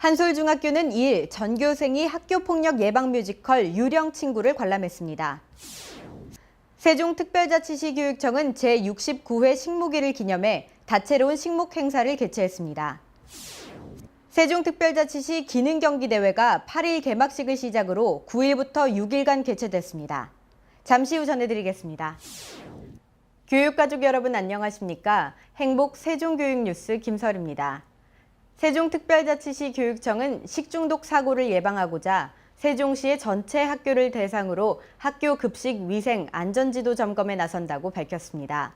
한솔중학교는 2일 전교생이 학교폭력 예방 뮤지컬 유령 친구를 관람했습니다. 세종특별자치시 교육청은 제69회 식무기를 기념해 다채로운 식목 행사를 개최했습니다. 세종특별자치시 기능경기대회가 8일 개막식을 시작으로 9일부터 6일간 개최됐습니다. 잠시 후 전해드리겠습니다. 교육가족 여러분 안녕하십니까? 행복 세종교육뉴스 김설입니다. 세종특별자치시 교육청은 식중독 사고를 예방하고자 세종시의 전체 학교를 대상으로 학교 급식 위생 안전지도 점검에 나선다고 밝혔습니다.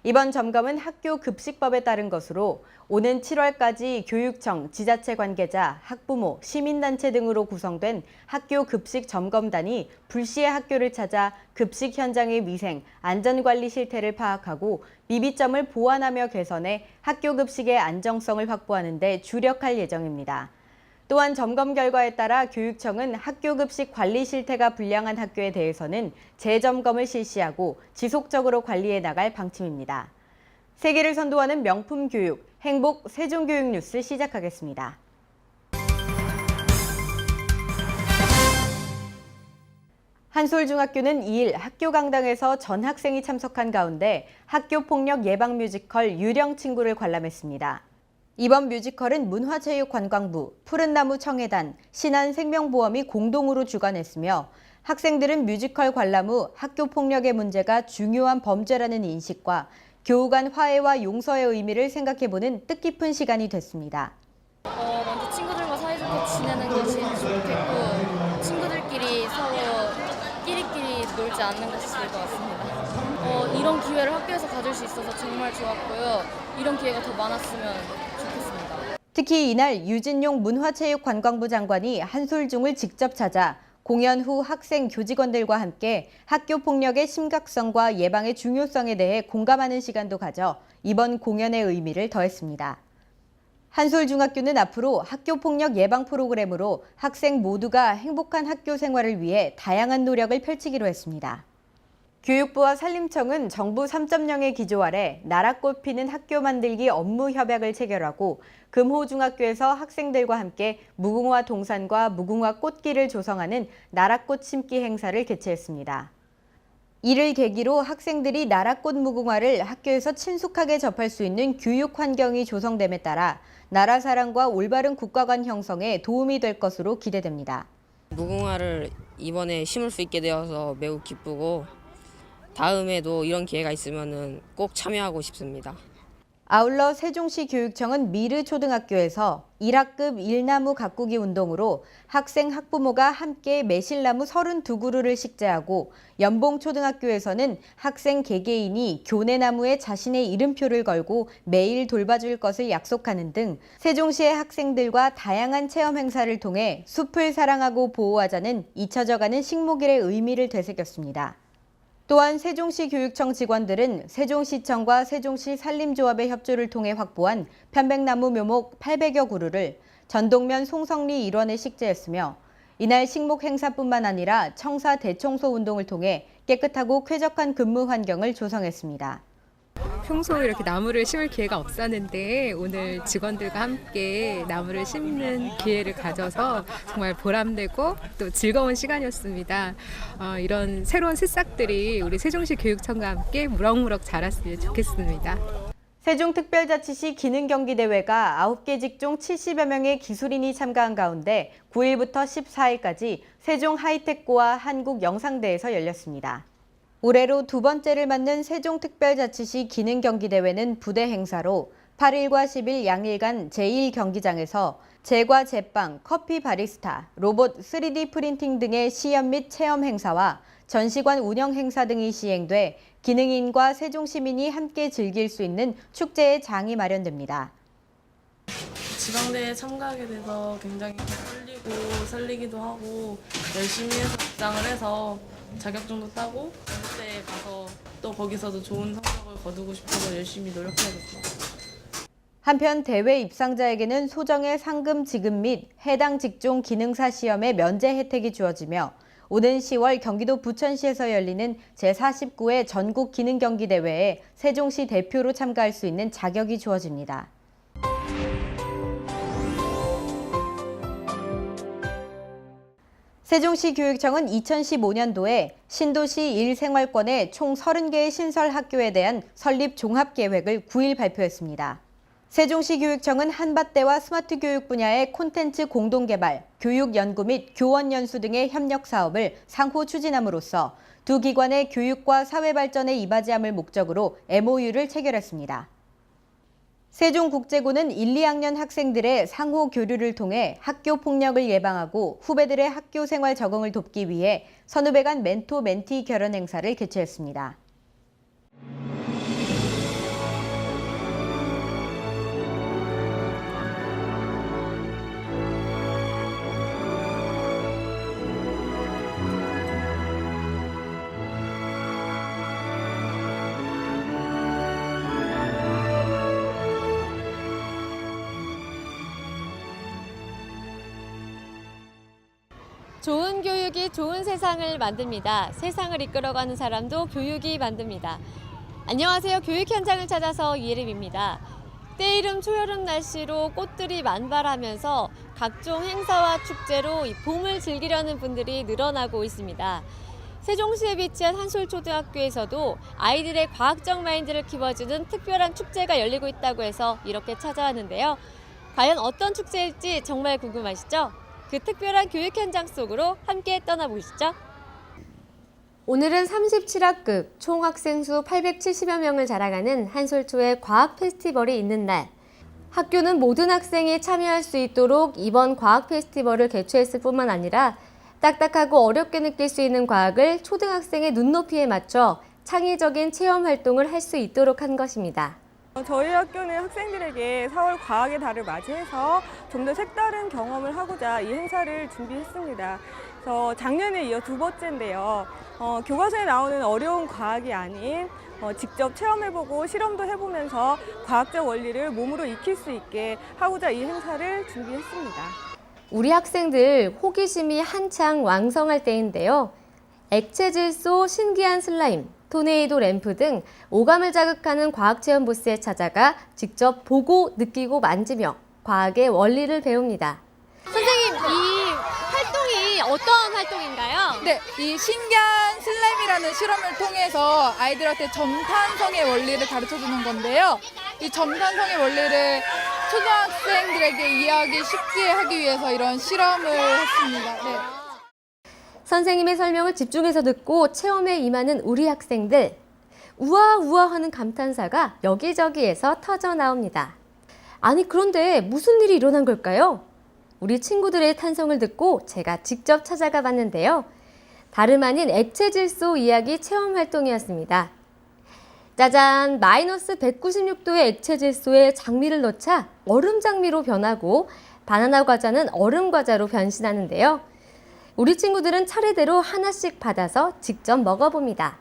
이번 점검은 학교 급식법에 따른 것으로 오는 7월까지 교육청, 지자체 관계자, 학부모, 시민단체 등으로 구성된 학교 급식 점검단이 불시에 학교를 찾아 급식 현장의 위생, 안전관리 실태를 파악하고 미비점을 보완하며 개선해 학교 급식의 안정성을 확보하는 데 주력할 예정입니다. 또한 점검 결과에 따라 교육청은 학교 급식 관리 실태가 불량한 학교에 대해서는 재점검을 실시하고 지속적으로 관리해 나갈 방침입니다. 세계를 선도하는 명품 교육, 행복 세종교육 뉴스 시작하겠습니다. 한솔중학교는 2일 학교 강당에서 전 학생이 참석한 가운데 학교폭력 예방 뮤지컬 유령 친구를 관람했습니다. 이번 뮤지컬은 문화체육관광부, 푸른나무 청해단, 신한생명보험이 공동으로 주관했으며 학생들은 뮤지컬 관람 후 학교 폭력의 문제가 중요한 범죄라는 인식과 교우 간 화해와 용서의 의미를 생각해보는 뜻깊은 시간이 됐습니다. 먼저 친구들과 사이좋게 지내는 것이 좋겠고 친구들끼리 서로 끼리끼리 놀지 않는 것이 좋을 것 같습니다. 이런 기회를 학교에서 가질 수 있어서 정말 좋았고요. 이런 기회가 더 많았으면 좋겠습니다. 특히 이날 유진용 문화체육관광부 장관이 한솔중을 직접 찾아 공연 후 학생 교직원들과 함께 학교 폭력의 심각성과 예방의 중요성에 대해 공감하는 시간도 가져 이번 공연의 의미를 더했습니다. 한솔중학교는 앞으로 학교 폭력 예방 프로그램으로 학생 모두가 행복한 학교 생활을 위해 다양한 노력을 펼치기로 했습니다. 교육부와 산림청은 정부 3.0의 기조 아래 나라꽃 피는 학교 만들기 업무 협약을 체결하고 금호중학교에서 학생들과 함께 무궁화 동산과 무궁화 꽃길을 조성하는 나라꽃 심기 행사를 개최했습니다. 이를 계기로 학생들이 나라꽃 무궁화를 학교에서 친숙하게 접할 수 있는 교육 환경이 조성됨에 따라 나라 사랑과 올바른 국가관 형성에 도움이 될 것으로 기대됩니다. 무궁화를 이번에 심을 수 있게 되어서 매우 기쁘고 다음에도 이런 기회가 있으면 꼭 참여하고 싶습니다. 아울러 세종시 교육청은 미르초등학교에서 1학급 일나무 가꾸기 운동으로 학생 학부모가 함께 매실나무 32그루를 식재하고 연봉초등학교에서는 학생 개개인이 교내나무에 자신의 이름표를 걸고 매일 돌봐줄 것을 약속하는 등 세종시의 학생들과 다양한 체험 행사를 통해 숲을 사랑하고 보호하자는 잊혀져가는 식목일의 의미를 되새겼습니다. 또한 세종시 교육청 직원들은 세종시청과 세종시 산림조합의 협조를 통해 확보한 편백나무 묘목 800여 그루를 전동면 송성리 일원에 식재했으며 이날 식목 행사뿐만 아니라 청사 대청소 운동을 통해 깨끗하고 쾌적한 근무 환경을 조성했습니다. 평소에 이렇게 나무를 심을 기회가 없었는데 오늘 직원들과 함께 나무를 심는 기회를 가져서 정말 보람되고 또 즐거운 시간이었습니다. 이런 새로운 새싹들이 우리 세종시 교육청과 함께 무럭무럭 자랐으면 좋겠습니다. 세종특별자치시 기능경기대회가 9개 직종 70여 명의 기술인이 참가한 가운데 9일부터 14일까지 세종 하이텍고와 한국영상대에서 열렸습니다. 올해로 두 번째를 맞는 세종특별자치시 기능경기대회는 부대 행사로 8일과 10일 양일간 제1경기장에서 제과 제빵, 커피 바리스타, 로봇 3D 프린팅 등의 시연 및 체험 행사와 전시관 운영 행사 등이 시행돼 기능인과 세종시민이 함께 즐길 수 있는 축제의 장이 마련됩니다. 지방대회에 참가하게 돼서 굉장히 떨리고 설레기도 하고 열심히 해서 입상을 해서 자격증도 따고 연습대에 가서 또 거기서도 좋은 성적을 거두고 싶어서 열심히 노력해야겠습니다. 한편 대회 입상자에게는 소정의 상금 지급 및 해당 직종 기능사 시험의 면제 혜택이 주어지며 오는 10월 경기도 부천시에서 열리는 제49회 전국 기능경기대회에 세종시 대표로 참가할 수 있는 자격이 주어집니다. 세종시 교육청은 2015년도에 신도시 1생활권의 총 30개의 신설 학교에 대한 설립 종합계획을 9일 발표했습니다. 세종시 교육청은 한밭대와 스마트 교육 분야의 콘텐츠 공동개발, 교육 연구 및 교원 연수 등의 협력 사업을 상호 추진함으로써 두 기관의 교육과 사회 발전에 이바지함을 목적으로 MOU를 체결했습니다. 세종국제고는 1, 2학년 학생들의 상호 교류를 통해 학교 폭력을 예방하고 후배들의 학교 생활 적응을 돕기 위해 선후배 간 멘토 멘티 결연 행사를 개최했습니다. 좋은 교육이 좋은 세상을 만듭니다. 세상을 이끌어가는 사람도 교육이 만듭니다. 안녕하세요. 교육 현장을 찾아서 이예림입니다. 때이름 초여름 날씨로 꽃들이 만발하면서 각종 행사와 축제로 이 봄을 즐기려는 분들이 늘어나고 있습니다. 세종시에 위치한 한솔초등학교에서도 아이들의 과학적 마인드를 키워주는 특별한 축제가 열리고 있다고 해서 이렇게 찾아왔는데요. 과연 어떤 축제일지 정말 궁금하시죠? 그 특별한 교육 현장 속으로 함께 떠나보시죠. 오늘은 37학급 총 학생 수 870여 명을 자랑하는 한솔초의 과학 페스티벌이 있는 날. 학교는 모든 학생이 참여할 수 있도록 이번 과학 페스티벌을 개최했을 뿐만 아니라 딱딱하고 어렵게 느낄 수 있는 과학을 초등학생의 눈높이에 맞춰 창의적인 체험 활동을 할 수 있도록 한 것입니다. 저희 학교는 학생들에게 4월 과학의 달을 맞이해서 좀 더 색다른 경험을 하고자 이 행사를 준비했습니다. 그래서 작년에 이어 두 번째인데요. 교과서에 나오는 어려운 과학이 아닌 직접 체험해보고 실험도 해보면서 과학적 원리를 몸으로 익힐 수 있게 하고자 이 행사를 준비했습니다. 우리 학생들 호기심이 한창 왕성할 때인데요. 액체 질소, 신기한 슬라임, 토네이도 램프 등 오감을 자극하는 과학체험 부스에 찾아가 직접 보고 느끼고 만지며 과학의 원리를 배웁니다. 선생님, 이 활동이 어떤 활동인가요? 네, 이 신기한 슬라임이라는 실험을 통해서 아이들한테 점탄성의 원리를 가르쳐주는 건데요. 이 점탄성의 원리를 초등학생들에게 이해하기 쉽게 하기 위해서 이런 실험을 했습니다. 네. 선생님의 설명을 집중해서 듣고 체험에 임하는 우리 학생들. 우와 우와 하는 감탄사가 여기저기에서 터져 나옵니다. 아니 그런데 무슨 일이 일어난 걸까요? 우리 친구들의 탄성을 듣고 제가 직접 찾아가 봤는데요. 다름 아닌 액체 질소 이야기 체험 활동이었습니다. 짜잔! 마이너스 196도의 액체 질소에 장미를 넣자 얼음 장미로 변하고 바나나 과자는 얼음 과자로 변신하는데요. 우리 친구들은 차례대로 하나씩 받아서 직접 먹어봅니다.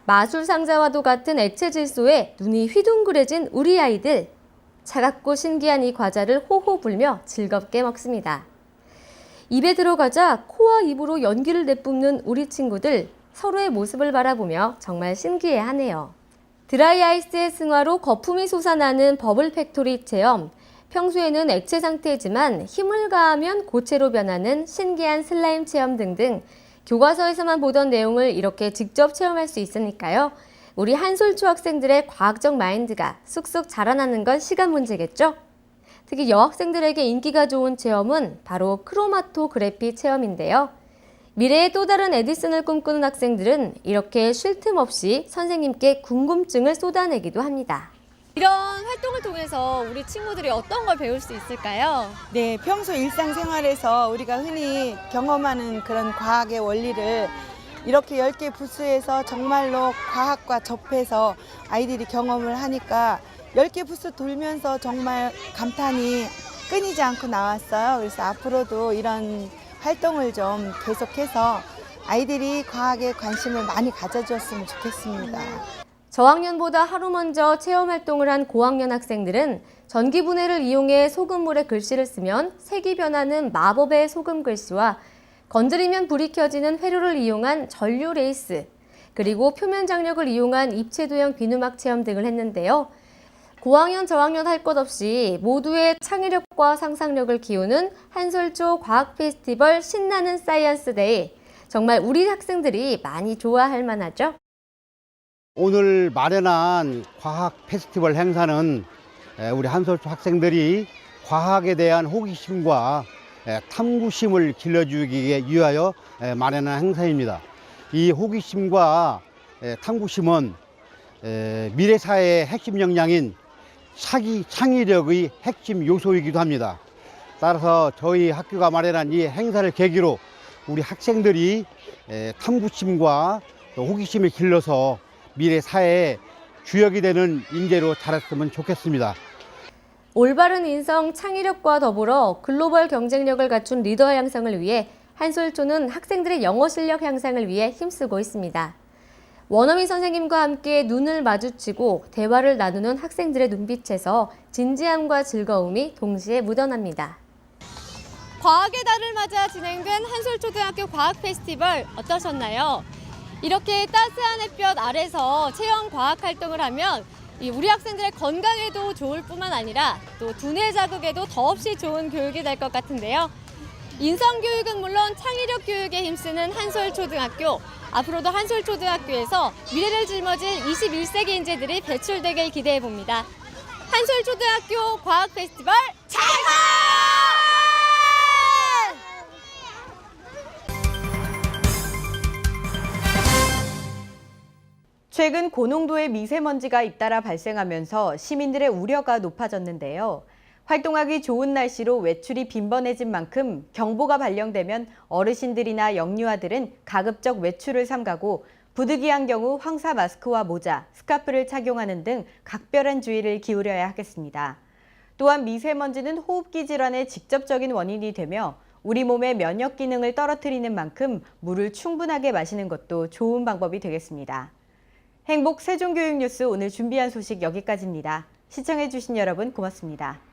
마술 상자와도 같은 액체 질소에 눈이 휘둥그레진 우리 아이들. 차갑고 신기한 이 과자를 호호 불며 즐겁게 먹습니다. 입에 들어가자 코와 입으로 연기를 내뿜는 우리 친구들. 서로의 모습을 바라보며 정말 신기해하네요. 드라이 아이스의 승화로 거품이 솟아나는 버블 팩토리 체험. 평소에는 액체 상태지만 힘을 가하면 고체로 변하는 신기한 슬라임 체험 등등 교과서에서만 보던 내용을 이렇게 직접 체험할 수 있으니까요. 우리 한솔초 학생들의 과학적 마인드가 쑥쑥 자라나는 건 시간 문제겠죠? 특히 여학생들에게 인기가 좋은 체험은 바로 크로마토그래피 체험인데요. 미래의 또 다른 에디슨을 꿈꾸는 학생들은 이렇게 쉴 틈 없이 선생님께 궁금증을 쏟아내기도 합니다. 이런 활동을 통해서 우리 친구들이 어떤 걸 배울 수 있을까요? 네, 평소 일상생활에서 우리가 흔히 경험하는 그런 과학의 원리를 이렇게 10개 부스에서 정말로 과학과 접해서 아이들이 경험을 하니까 10개 부스 돌면서 정말 감탄이 끊이지 않고 나왔어요. 그래서 앞으로도 이런 활동을 좀 계속해서 아이들이 과학에 관심을 많이 가져주었으면 좋겠습니다. 저학년보다 하루 먼저 체험 활동을 한 고학년 학생들은 전기분해를 이용해 소금물에 글씨를 쓰면 색이 변하는 마법의 소금 글씨와 건드리면 불이 켜지는 회로를 이용한 전류 레이스, 그리고 표면 장력을 이용한 입체 도형 비누막 체험 등을 했는데요. 고학년, 저학년 할 것 없이 모두의 창의력과 상상력을 키우는 한솔초 과학 페스티벌 신나는 사이언스 데이. 정말 우리 학생들이 많이 좋아할 만하죠? 오늘 마련한 과학 페스티벌 행사는 우리 한솔초 학생들이 과학에 대한 호기심과 탐구심을 길러주기 위하여 마련한 행사입니다. 이 호기심과 탐구심은 미래 사회의 핵심 역량인 창의력의 핵심 요소이기도 합니다. 따라서 저희 학교가 마련한 이 행사를 계기로 우리 학생들이 탐구심과 호기심을 길러서 미래 사회의 주역이 되는 인재로 자랐으면 좋겠습니다. 올바른 인성, 창의력과 더불어 글로벌 경쟁력을 갖춘 리더 양성을 위해 한솔초는 학생들의 영어 실력 향상을 위해 힘쓰고 있습니다. 원어민 선생님과 함께 눈을 마주치고 대화를 나누는 학생들의 눈빛에서 진지함과 즐거움이 동시에 묻어납니다. 과학의 달을 맞아 진행된 한솔초등학교 과학 페스티벌 어떠셨나요? 이렇게 따스한 햇볕 아래서 체험 과학 활동을 하면 우리 학생들의 건강에도 좋을 뿐만 아니라 또 두뇌 자극에도 더없이 좋은 교육이 될 것 같은데요. 인성교육은 물론 창의력 교육에 힘쓰는 한솔초등학교. 앞으로도 한솔초등학교에서 미래를 짊어질 21세기 인재들이 배출되길 기대해봅니다. 한솔초등학교 과학 페스티벌 잘 가! 최근 고농도의 미세먼지가 잇따라 발생하면서 시민들의 우려가 높아졌는데요. 활동하기 좋은 날씨로 외출이 빈번해진 만큼 경보가 발령되면 어르신들이나 영유아들은 가급적 외출을 삼가고 부득이한 경우 황사 마스크와 모자, 스카프를 착용하는 등 각별한 주의를 기울여야 하겠습니다. 또한 미세먼지는 호흡기 질환의 직접적인 원인이 되며 우리 몸의 면역 기능을 떨어뜨리는 만큼 물을 충분하게 마시는 것도 좋은 방법이 되겠습니다. 행복 세종교육 뉴스 오늘 준비한 소식 여기까지입니다. 시청해주신 여러분 고맙습니다.